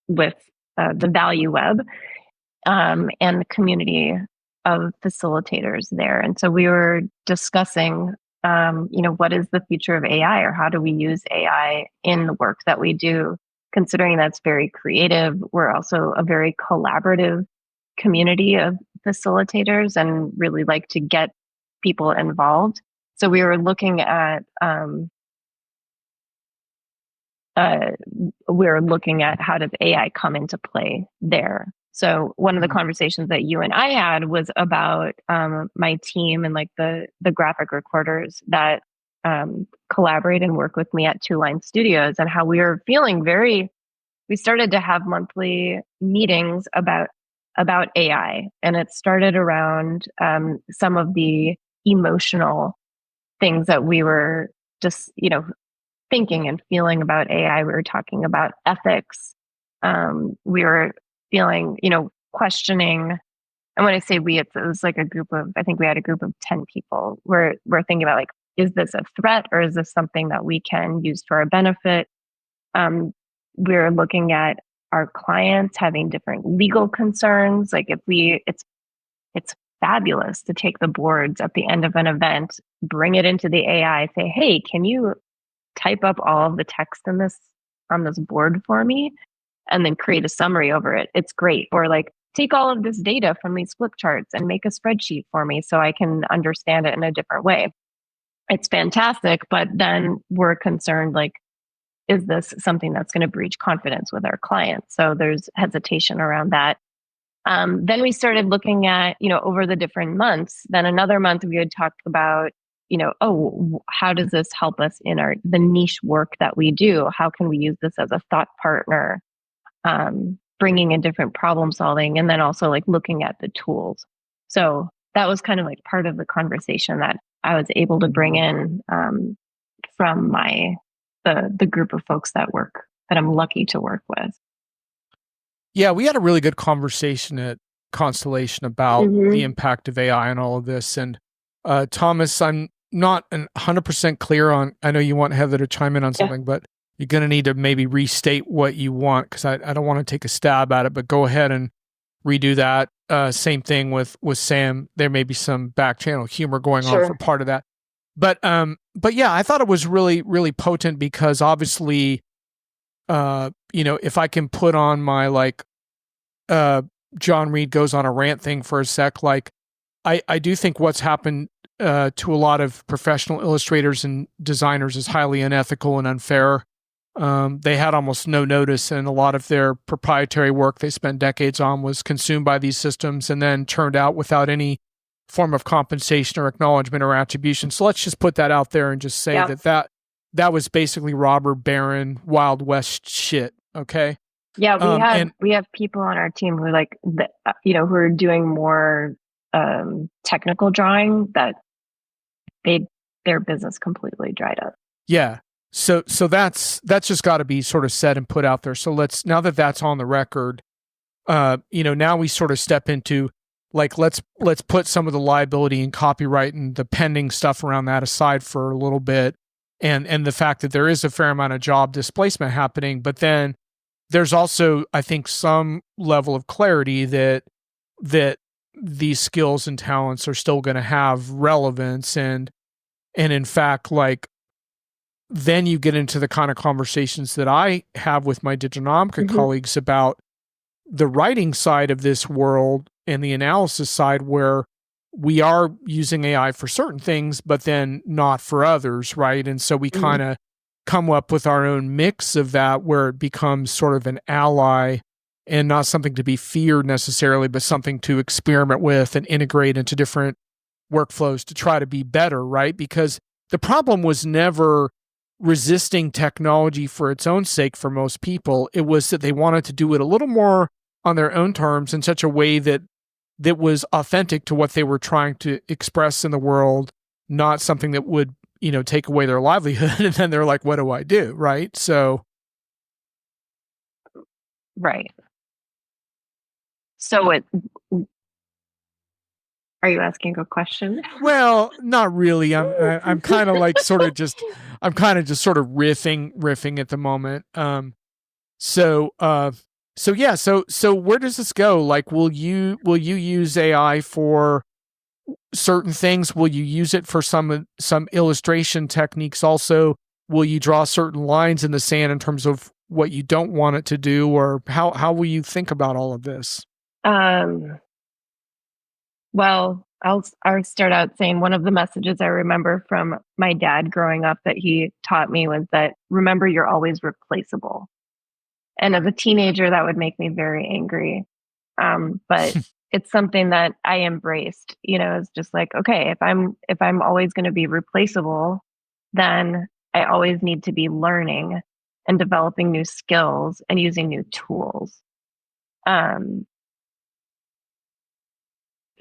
Speaker 2: with the Value Web and the community of facilitators there. And so we were discussing, you know, what is the future of AI, or how do we use AI in the work that we do, considering that's very creative. We're also a very collaborative community of facilitators and really like to get people involved. So we were looking at how does AI come into play there. So one of the conversations that you and I had was about my team and like the graphic recorders that collaborate and work with me at Two Line Studios, and how we were feeling we started to have monthly meetings about AI. And it started around some of the emotional things that we were just, you know, thinking and feeling about AI. We were talking about ethics. We were feeling, you know, questioning. And when I say we, it was like I think we had a group of 10 people. We're thinking about like, is this a threat, or is this something that we can use for our benefit? We're looking at our clients having different legal concerns. Like it's fabulous to take the boards at the end of an event, bring it into the AI, say, hey, can you type up all of the text on this board for me, and then create a summary over it? It's great. Or like, take all of this data from these flip charts and make a spreadsheet for me so I can understand it in a different way. It's fantastic, but then we're concerned, like, is this something that's going to breach confidence with our clients? So there's hesitation around that. Then we started looking at, you know, over the different months. Then another month we had talked about, how does this help us in the niche work that we do? How can we use this as a thought partner? Bringing in different problem solving, and then also like looking at the tools. So that was kind of like part of the conversation that I was able to bring in from the group of folks that I'm lucky to work with.
Speaker 1: Yeah, we had a really good conversation at Constellation about the impact of AI and all of this. And Thomas, I'm not 100% clear on, I know you want Heather to chime in on something, but you're going to need to maybe restate what you want, because I don't want to take a stab at it, but go ahead and redo that. Same thing with Sam. There may be some back channel humor going on for part of that. But yeah, I thought it was really, really potent, because obviously, if I can put on my like John Reed goes on a rant thing for a sec, like I do think what's happened to a lot of professional illustrators and designers is highly unethical and unfair. They had almost no notice, and a lot of their proprietary work they spent decades on was consumed by these systems and then turned out without any form of compensation or acknowledgement or attribution. So let's just put that out there and just say that was basically robber baron Wild West shit. Okay.
Speaker 2: Yeah, we have people on our team who who are doing more technical drawing that their business completely dried up.
Speaker 1: Yeah. So that's just got to be sort of said and put out there. So now that that's on the record, now we sort of step into like, let's put some of the liability and copyright and the pending stuff around that aside for a little bit. And the fact that there is a fair amount of job displacement happening, but then there's also, I think, some level of clarity that these skills and talents are still going to have relevance. And in fact, like, then you get into the kind of conversations that I have with my Diginomica colleagues about the writing side of this world and the analysis side, where we are using AI for certain things, but then not for others, right? And so we kind of come up with our own mix of that, where it becomes sort of an ally and not something to be feared necessarily, but something to experiment with and integrate into different workflows to try to be better, right? Because the problem was never resisting technology for its own sake for most people. It was that they wanted to do it a little more on their own terms in such a way that was authentic to what they were trying to express in the world, not something that would, take away their livelihood. And then they're like, what do I do? Right. So.
Speaker 2: Right. So are you asking a question?
Speaker 1: Well, not really. I'm kind of like I'm kind of just sort of riffing at the moment. So where does this go? Like, will you use AI for certain things? Will you use it for some illustration techniques also? Will you draw certain lines in the sand in terms of what you don't want it to do, or how will you think about all of this?
Speaker 2: Well, I'll start out saying one of the messages I remember from my dad growing up that he taught me was that, remember, you're always replaceable. And as a teenager, that would make me very angry. But it's something that I embraced, it's just like, okay, if I'm always going to be replaceable, then I always need to be learning and developing new skills and using new tools.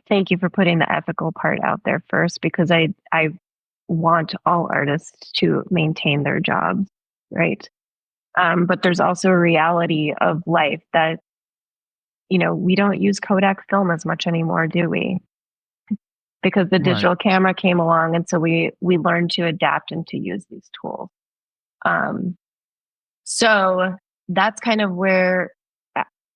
Speaker 2: Thank you for putting the ethical part out there first, because I want all artists to maintain their jobs, right? But there's also a reality of life that, we don't use Kodak film as much anymore, do we? Because the digital camera came along, and so we learned to adapt and to use these tools. So that's kind of where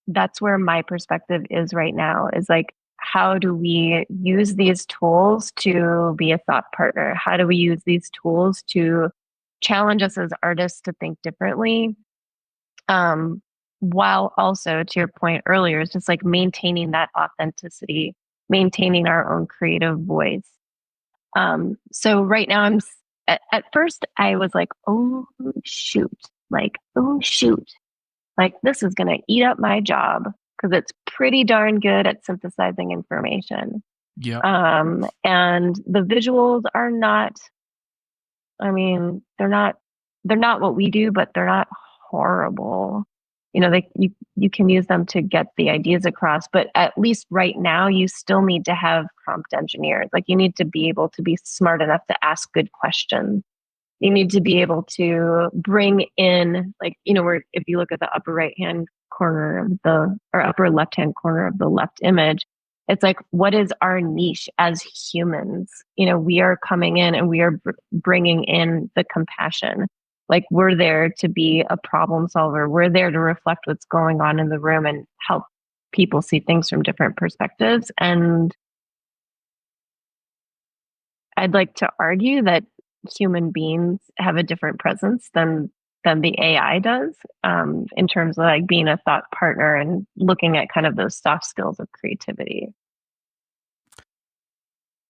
Speaker 2: my perspective is right now, is like, how do we use these tools to be a thought partner? How do we use these tools to challenge us as artists to think differently? While also, to your point earlier, it's just like maintaining that authenticity, maintaining our own creative voice. So right now at first I was like, oh shoot, like this is going to eat up my job, because it's pretty darn good at synthesizing information.
Speaker 1: Yeah.
Speaker 2: And the visuals are not, I mean, they're not what we do, but they're not horrible. You know, you can use them to get the ideas across, but at least right now you still need to have prompt engineers. Like you need to be able to be smart enough to ask good questions. You need to be able to bring in, like, you know, where if you look at the upper right hand corner of the, or upper left hand corner of the left image, it's like, what is our niche as humans? You know, we are coming in and we are bringing in the compassion. Like we're there to be a problem solver. We're there to reflect what's going on in the room and help people see things from different perspectives. And I'd like to argue that human beings have a different presence than the AI does, in terms of like being a thought partner and looking at kind of those soft skills of creativity.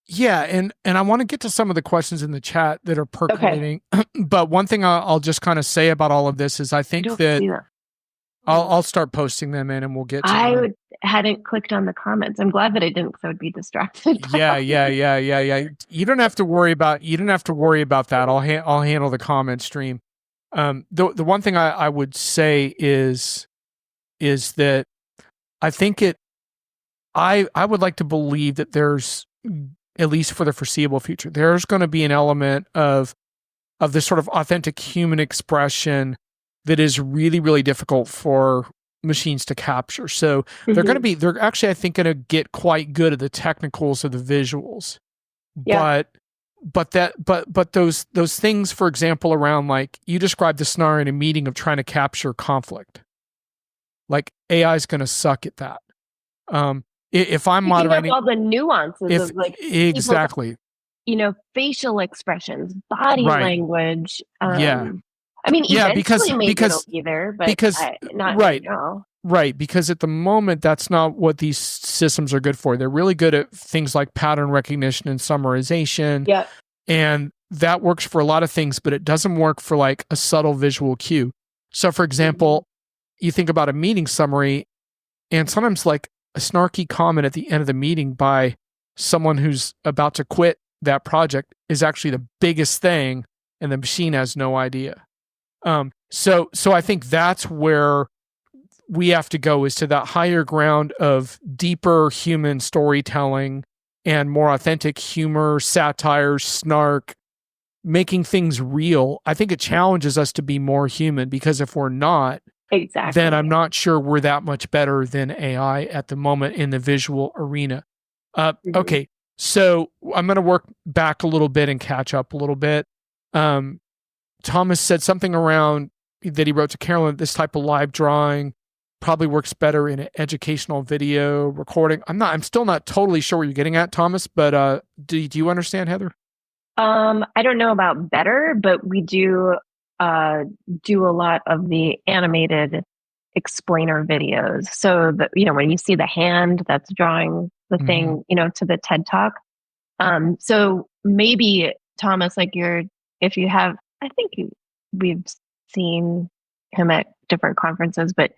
Speaker 1: Yeah, and I want to get to some of the questions in the chat that are percolating. Okay. But one thing I'll just kind of say about all of this is I think that I'll start posting them in and we'll get to them.
Speaker 2: Hadn't clicked on the comments. I'm glad that I didn't because I would be distracted.
Speaker 1: Yeah. You don't have to worry about that. I'll handle the comment stream. The one thing I would say is that I think I would like to believe that there's, at least for the foreseeable future, there's going to be an element of this sort of authentic human expression that is really, really difficult for machines to capture. So they're actually, I think, going to get quite good at the technicals of the visuals. Yeah. But those things, for example, around, like you described the scenario in a meeting of trying to capture conflict, like AI is going to suck at that. If I'm moderating
Speaker 2: all the nuances of like
Speaker 1: exactly,
Speaker 2: you know, facial expressions, body language.
Speaker 1: Yeah.
Speaker 2: I mean,
Speaker 1: yeah,
Speaker 2: because it'll be there, but not right now.
Speaker 1: Right, because at the moment, that's not what these systems are good for. They're really good at things like pattern recognition and summarization.
Speaker 2: Yeah.
Speaker 1: And that works for a lot of things, but it doesn't work for like a subtle visual cue. So, for example, you think about a meeting summary, and sometimes like a snarky comment at the end of the meeting by someone who's about to quit that project is actually the biggest thing, and the machine has no idea. So I think that's where we have to go, is to that higher ground of deeper human storytelling and more authentic humor, satire, snark, making things real. I think it challenges us to be more human, because if we're not, then I'm not sure we're that much better than AI at the moment in the visual arena. Okay, so I'm going to work back a little bit and catch up a little bit. Thomas said something around that he wrote to Carolyn, this type of live drawing probably works better in an educational video recording. I'm still not totally sure what you're getting at, Thomas, but do you understand, Heather?
Speaker 2: I don't know about better, but we do do a lot of the animated explainer videos. So that, you know, when you see the hand that's drawing the thing, you know, to the TED Talk. So maybe, Thomas, like if you have, I think we've seen him at different conferences, but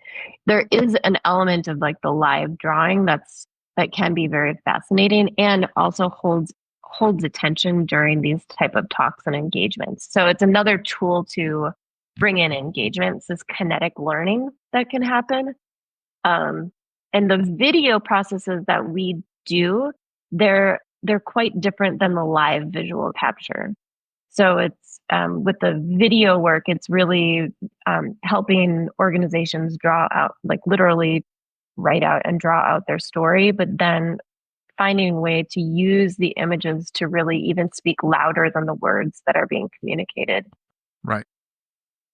Speaker 2: there is an element of like the live drawing that can be very fascinating and also holds attention during these type of talks and engagements. So it's another tool to bring in engagements, this kinetic learning that can happen. And the video processes that we do, they're quite different than the live visual capture. So it's with the video work, it's really helping organizations draw out, like literally write out and draw out their story, but then finding a way to use the images to really even speak louder than the words that are being communicated.
Speaker 1: Right.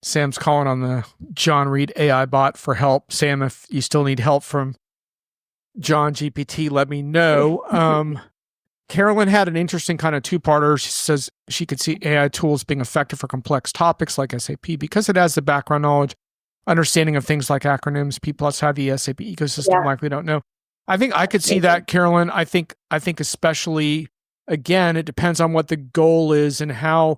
Speaker 1: Sam's calling on the John Reed AI bot for help. Sam, if you still need help from John GPT, let me know. Carolyn had an interesting kind of two-parter. She says she could see AI tools being effective for complex topics like SAP because it has the background knowledge, understanding of things like acronyms. P+ have the SAP ecosystem like we don't know. I think I could see that, Carolyn. I think especially, again, it depends on what the goal is and how,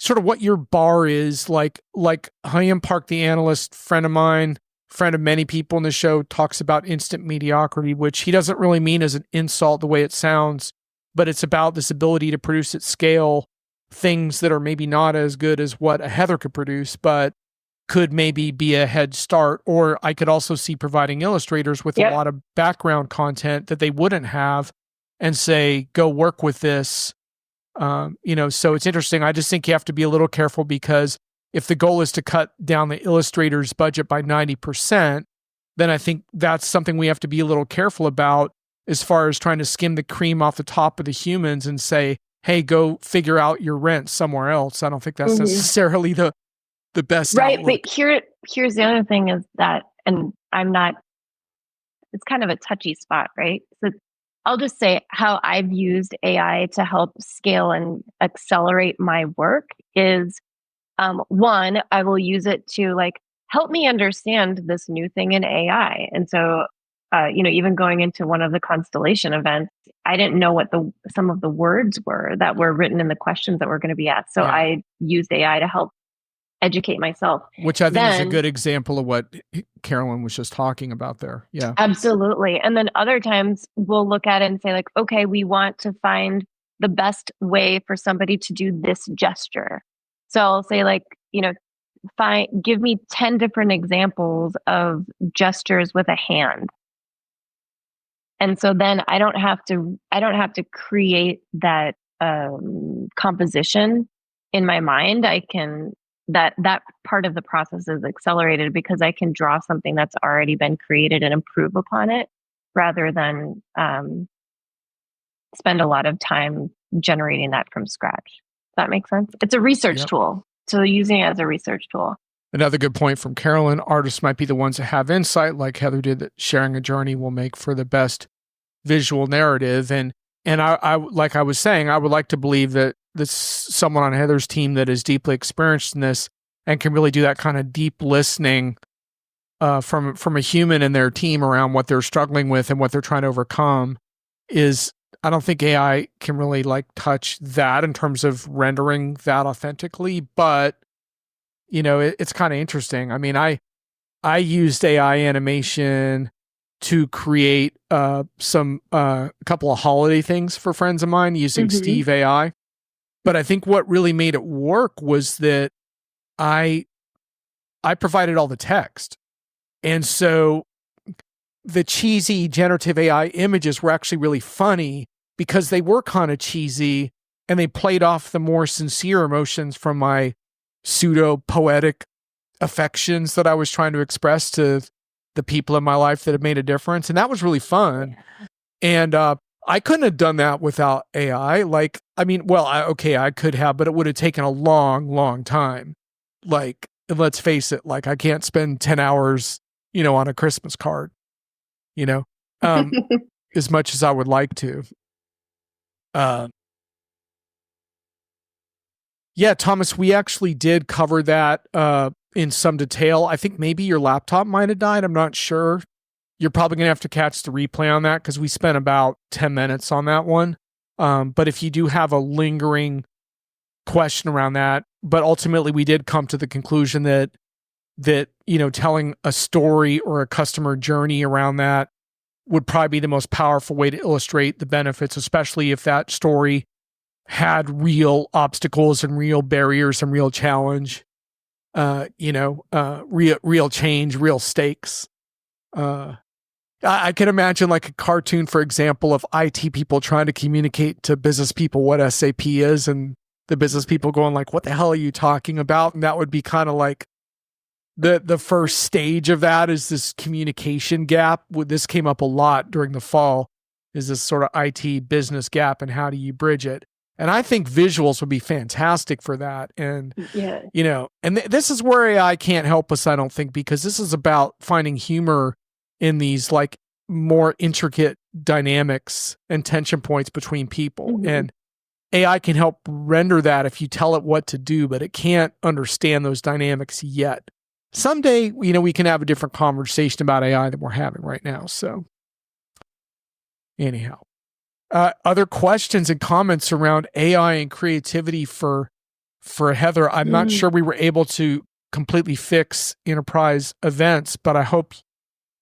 Speaker 1: sort of what your bar is. Like Hyam Park, the analyst friend of mine, friend of many people in the show, talks about instant mediocrity, which he doesn't really mean as an insult the way it sounds, but it's about this ability to produce at scale things that are maybe not as good as what a Heather could produce, but could maybe be a head start. Or I could also see providing illustrators with a lot of background content that they wouldn't have and say, go work with this. So it's interesting. I just think you have to be a little careful, because if the goal is to cut down the illustrator's budget by 90%, then I think that's something we have to be a little careful about, as far as trying to skim the cream off the top of the humans and say, hey, go figure out your rent somewhere else. I don't think that's necessarily the best
Speaker 2: right.
Speaker 1: outlook.
Speaker 2: But here's the other thing is that, and it's kind of a touchy spot, right? So I'll just say how I've used AI to help scale and accelerate my work is, one, I will use it to help me understand this new thing in AI. And so, even going into one of the constellation events, I didn't know what some of the words were that were written in the questions that were going to be asked. So I used AI to help educate myself.
Speaker 1: Which I think is a good example of what Carolyn was just talking about there. Yeah.
Speaker 2: Absolutely. And then other times we'll look at it and say, okay, we want to find the best way for somebody to do this gesture. So I'll say give me 10 different examples of gestures with a hand. And so then I don't have to create that composition in my mind. I can, that part of the process is accelerated because I can draw something that's already been created and improve upon it, rather than spend a lot of time generating that from scratch. Does that make sense? It's a research tool. So using it as a research tool.
Speaker 1: Another good point from Carolyn: artists might be the ones that have insight, like Heather did, that sharing a journey will make for the best visual narrative. And I like I was saying, I would like to believe that this someone on Heather's team that is deeply experienced in this and can really do that kind of deep listening from a human and their team around what they're struggling with and what they're trying to overcome. I don't think AI can really touch that in terms of rendering that authentically, but it's kind of interesting. I mean, I used AI animation to create a couple of holiday things for friends of mine using Steve AI. But I think what really made it work was that I provided all the text. And so the cheesy generative AI images were actually really funny because they were kind of cheesy and they played off the more sincere emotions from my pseudo poetic affections that I was trying to express to the people in my life that have made a difference. And that was really fun. And I couldn't have done that without AI. I could have, but it would have taken a long, long time. Let's face it, I can't spend 10 hours, on a Christmas card, as much as I would like to. Thomas, we actually did cover that in some detail. I think maybe your laptop might have died. I'm not sure. You're probably going to have to catch the replay on that because we spent about 10 minutes on that one. But if you do have a lingering question around that, but ultimately we did come to the conclusion that telling a story or a customer journey around that would probably be the most powerful way to illustrate the benefits, especially if that story had real obstacles and real barriers and real challenge, real change, real stakes. I can imagine a cartoon, for example, of IT people trying to communicate to business people what SAP is, and the business people going what the hell are you talking about? And that would be kind of the first stage of that is this communication gap. This came up a lot during the fall, is this sort of IT business gap, and how do you bridge it? And I think visuals would be fantastic for that. And, this is where AI can't help us, I don't think, because this is about finding humor in these more intricate dynamics and tension points between people. And AI can help render that if you tell it what to do, but it can't understand those dynamics yet. Someday, we can have a different conversation about AI than we're having right now. So anyhow. Other questions and comments around AI and creativity for Heather? I'm not sure we were able to completely fix enterprise events, but I hope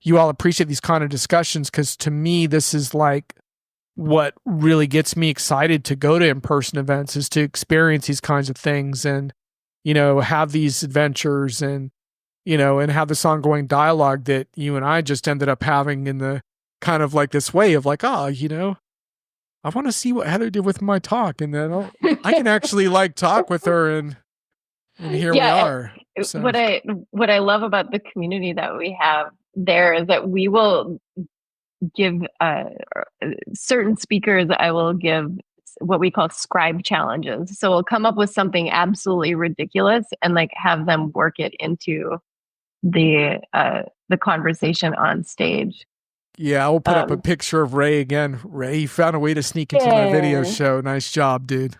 Speaker 1: you all appreciate these kind of discussions, because to me, this is like what really gets me excited to go to in-person events, is to experience these kinds of things and, have these adventures and, and have this ongoing dialogue that you and I just ended up having in the kind of like this way of like, I want to see what Heather did with my talk. And then I can actually like talk with her and here we are.
Speaker 2: So. What I love about the community that we have there is that we will give certain speakers, I will give what we call scribe challenges. So we'll come up with something absolutely ridiculous and like have them work it into the conversation on stage.
Speaker 1: Yeah, I'll put up a picture of Ray again. Ray, you found a way to sneak into my video show. Nice job, dude.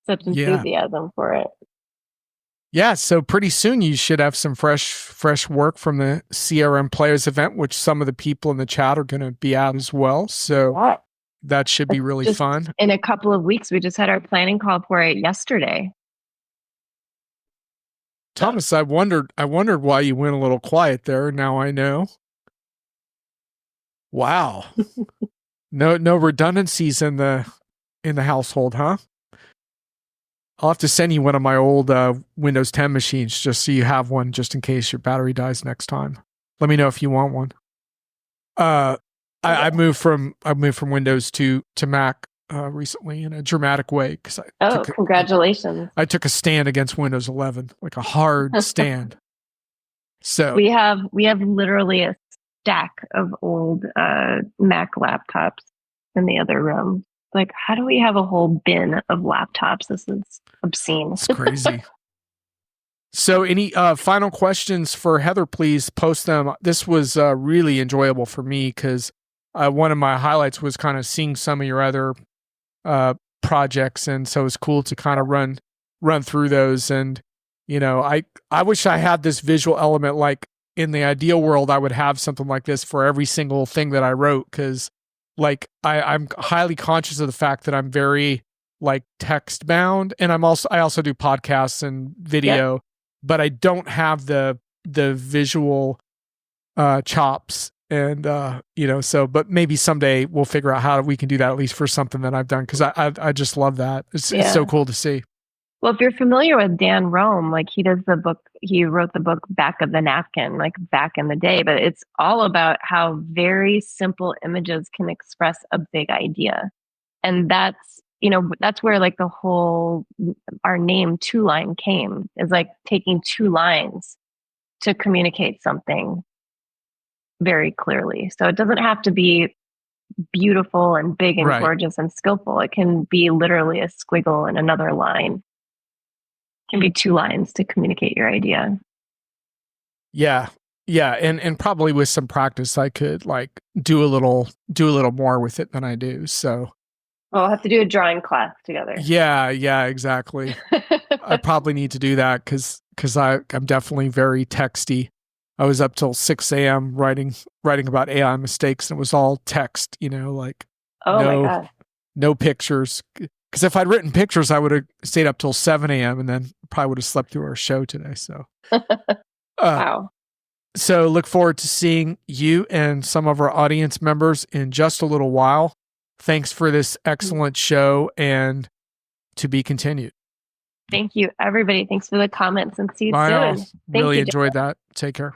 Speaker 2: Such enthusiasm for it.
Speaker 1: Yeah, so pretty soon you should have some fresh work from the CRM Players event, which some of the people in the chat are going to be at as well. So that should be really fun.
Speaker 2: In a couple of weeks, we just had our planning call for it yesterday.
Speaker 1: Thomas, I wondered why you went a little quiet there. Now I know. Wow. No redundancies in the household, huh? I'll have to send you one of my old Windows 10 machines just so you have one just in case your battery dies next time. Let me know if you want one. I moved from Windows to Mac recently in a dramatic way.
Speaker 2: Congratulations.
Speaker 1: I took a stand against Windows 11, like a hard stand. So
Speaker 2: we have literally a stack of old Mac laptops in the other room. Like, how do we have a whole bin of laptops? This is obscene.
Speaker 1: It's crazy. So any final questions for Heather, please post them. This was really enjoyable for me because one of my highlights was kind of seeing some of your other projects. And so it was cool to kind of run through those. And, I wish I had this visual element. Like in the ideal world, I would have something like this for every single thing that I wrote, because like I'm highly conscious of the fact that I'm very like text bound, and I also do podcasts and video, but I don't have the visual chops, and but maybe someday we'll figure out how we can do that, at least for something that I've done, because I just love that. It's so cool to see.
Speaker 2: Well, if you're familiar with Dan Rome, like he wrote the book Back of the Napkin, like back in the day, but it's all about how very simple images can express a big idea. And that's where like our name Two Line came, is like taking two lines to communicate something very clearly. So it doesn't have to be beautiful and big and gorgeous and skillful. It can be literally a squiggle and another line. Can be two lines to communicate your idea.
Speaker 1: Yeah. And probably with some practice, I could like do a little more with it than I do. So
Speaker 2: we'll have to do a drawing class together.
Speaker 1: Yeah, exactly. I probably need to do that because I'm definitely very texty. I was up till 6 a.m. writing about AI mistakes, and it was all text, like
Speaker 2: my God.
Speaker 1: No pictures. Because if I'd written pictures, I would have stayed up till 7 a.m. and then probably would have slept through our show today. So,
Speaker 2: wow.
Speaker 1: So look forward to seeing you and some of our audience members in just a little while. Thanks for this excellent show, and to be continued.
Speaker 2: Thank you, everybody. Thanks for the comments, and see you soon.
Speaker 1: Really enjoyed that. Take care.